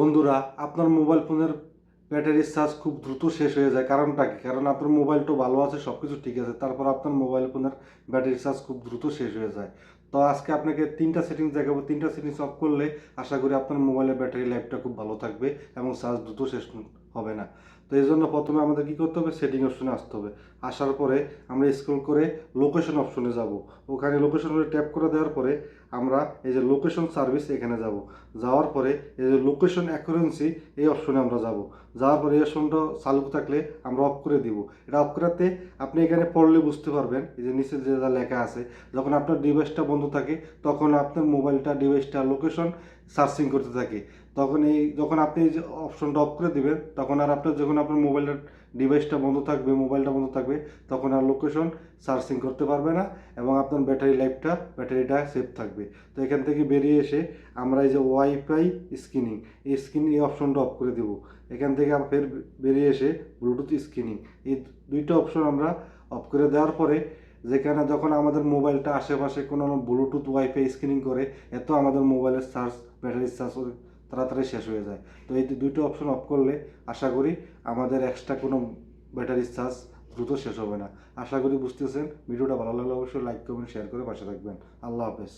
বন্ধুরা, আপনার মোবাইল ফোনের ব্যাটারির চার্জ খুব দ্রুত শেষ হয়ে যায়। কারণটা কি? কারণ আপনার মোবাইলটা ভালো আছে, সব কিছু ঠিক আছে, তারপর আপনার মোবাইল ফোনের ব্যাটারির চার্জ খুব দ্রুত শেষ হয়ে যায়। তো আজকে আপনাকে 3টা সেটিংস দেখাবো। 3টা সেটিংস অফ করলে আশা করি আপনার মোবাইলের ব্যাটারি লাইফটা খুব ভালো থাকবে এবং চার্জ দ্রুত শেষ হবে না। তো এই জন্য প্রথমে আমাদের কী করতে হবে? সেটিং অপশনে আসতে হবে। আসার পরে আমরা স্ক্রল করে লোকেশন অপশনে যাব। ওখানে লোকেশন ট্যাপ করে দেওয়ার পরে আমরা এই যে লোকেশন সার্ভিস এখানে যাব। যাওয়ার পরে এই যে লোকেশন অ্যাকুরেন্সি এই অপশনে আমরা যাব। যাওয়ার পরে এই অপশনটা চালু থাকলে আমরা অফ করে দিব। এটা অফ করাতে আপনি এখানে পড়লে বুঝতে পারবেন, এই যে নিচে যে যা লেখা আছে, যখন আপনার ডিভাইসটা বন্ধ থাকে তখন আপনার মোবাইলটা ডিভাইসটা লোকেশন সার্চিং করতে থাকে। যখন আপনি এই যে অপশনটা অফ করে দিবেন, তখন আর যখন আপনার ডিভাইসটা বন্ধ থাকবে, মোবাইলটা বন্ধ থাকবে, তখন আর লোকেশন সার্চিং করতে পারবে না এবং আপনার ব্যাটারিটা সেফ থাকবে। তো এখান থেকে বেরিয়ে এসে আমরা এই যে ওয়াইফাই স্ক্রিনিং এই অপশনটা অফ করে দেব। এখান থেকে ফের বেরিয়ে এসে ব্লুটুথ স্ক্রিনিং এই দুইটা অপশন আমরা অফ করে দেওয়ার পরে যেখানে যখন আমাদের মোবাইলটা আশেপাশে কোনো ব্লুটুথ ওয়াইফাই স্ক্রিনিং করে, এত আমাদের মোবাইলের ব্যাটারির চার্জ তাড়াতাড়ি শেষ হয়ে যায়। তো এই দুইটা অপশন অফ করলে আশা করি আমাদের এক্সট্রা কোনো ব্যাটারির চার্জ দ্রুত শেষ হবে না। আশা করি বুঝতেছেন। ভিডিওটা ভালো লাগলে অবশ্যই লাইক কমেন্ট শেয়ার করে পাশে থাকবেন। আল্লাহ হাফেজ।